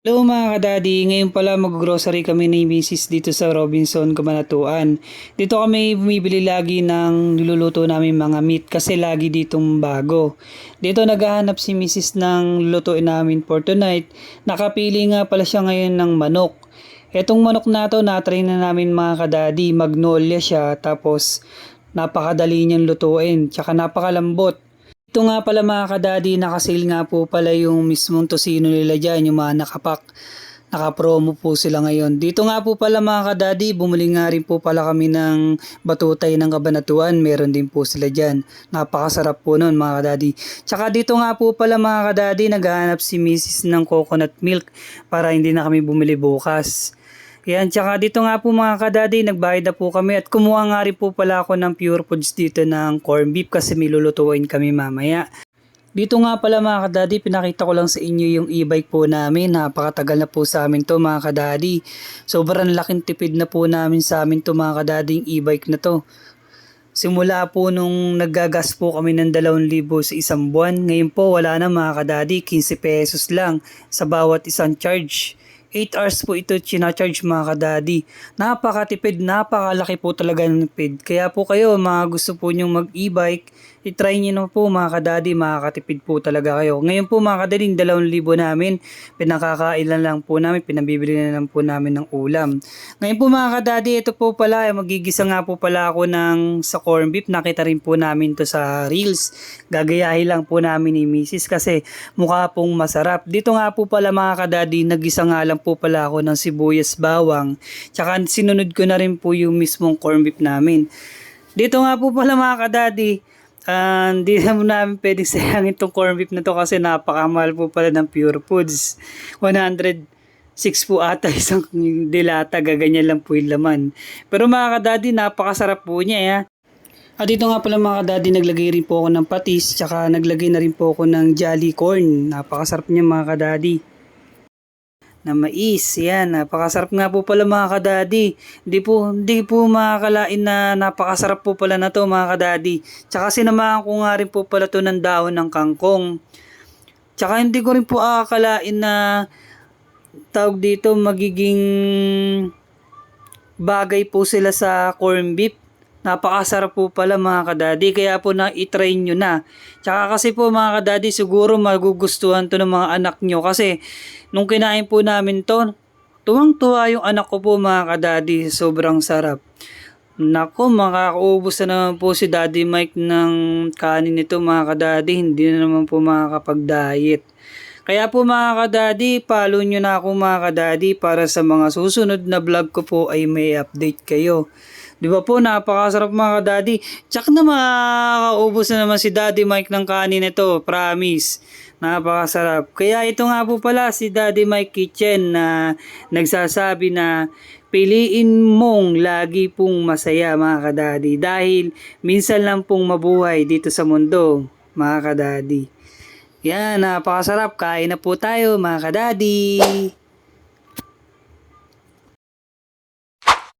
Hello mga kadadi, ngayon pala mag-grocery kami ni Mrs. dito sa Robinson, Cabanatuan. Dito kami bumibili lagi ng niluluto namin mga meat kasi lagi ditong bago. Dito naghahanap si Mrs. ng lulutuin namin for tonight. Nakapili nga pala siya ngayon ng manok. Etong manok na to, na-try na namin mga kadadi, magnolia siya tapos napakadali niyang lutuin, tsaka napakalambot. Ito nga pala mga kadadi, naka-sale nga po pala yung mismong tosino nila dyan, yung mga nakapak. Naka-promo po sila ngayon. Dito nga po pala mga kadadi, bumili nga rin po pala kami ng batutay ng Cabanatuan. Meron din po sila dyan. Napakasarap po nun mga kadadi. Tsaka dito nga po pala mga kadadi, naghahanap si Mrs. ng coconut milk para hindi na kami bumili bukas. Yan, tsaka dito nga po mga kadadi, nagbayad na po kami at kumuha nga rin po pala ako ng Pure Foods dito ng corn beef kasi may lulutuin kami mamaya. Dito nga pala mga kadadi, pinakita ko lang sa inyo yung e-bike po namin. Napakatagal na po sa amin to mga kadadi. Sobrang laking tipid na po namin sa amin to mga kadadi yung e-bike na to. Simula po nung naggagas po kami ng 2,000 sa isang buwan. Ngayon po wala na mga kadadi, 15 pesos lang sa bawat isang charge. 8 hours po ito charge mga kadadi. Napakatipid, napakalaki po talaga ng tipid. Kaya po kayo mga gusto po nyong mag-e-bike, i-try nyo na po mga kadadi, makakatipid po talaga kayo. Ngayon po mga kadadi, 2,000 namin, pinakakailan lang po namin, pinabibili na lang po namin ng ulam. Ngayon po mga kadadi, ito po pala, magigisa nga po pala ako sa corn beef. Nakita rin po namin to sa reels. Gagayahin lang po namin ni Mrs. kasi mukha pong masarap. Dito nga po pala mga kadadi, nagisa nga lang po pala ako ng sibuyas bawang. Tsaka sinunod ko na rin po yung mismong corn beef namin. Dito nga po pala mga kadadi, hindi naman namin pwedeng sayangin itong corn beef na to kasi napakamahal po pala ng Pure Foods. 106 po ata isang dilata, gaganyan lang po yung laman. Pero mga kadadi, napakasarap po niya ya. At dito nga pala mga kadadi, naglagay rin po ako ng patis, tsaka naglagay na rin po ako ng Jolly Corn. Napakasarap niya mga kadadi. Na mais, yan, napakasarap nga po pala mga kadadi. Hindi po makakalain na napakasarap po pala na to mga kadadi. Tsaka sinamahan ko nga rin po pala to ng dahon ng kangkong. Tsaka hindi ko rin po akalain na tawag dito magiging bagay po sila sa corn beef. Napakasarap po pala mga kadadi, kaya po na i-try nyo na. Tsaka kasi po mga kadadi, siguro magugustuhan to ng mga anak nyo kasi nung kinain po namin to, tuwang-tuwa yung anak ko po mga kadadi, sobrang sarap. Nako, makakaubos na naman po si Daddy Mike ng kanin nito mga kadadi, hindi na naman po makakapag-diet. Kaya po mga kadadi, follow nyo na ako mga kadadi para sa mga susunod na vlog ko po ay may update kayo. Di ba po, napakasarap mga kadadi. Tsak na makakaubos na naman si Daddy Mike ng kanin nito, promise. Napakasarap. Kaya ito nga po pala si Daddy Mike Kitchen na nagsasabi na piliin mong lagi pong masaya mga kadadi dahil minsan lang pong mabuhay dito sa mundo mga kadadi. Yan, napakasarap. Kain na po tayo mga kadadi.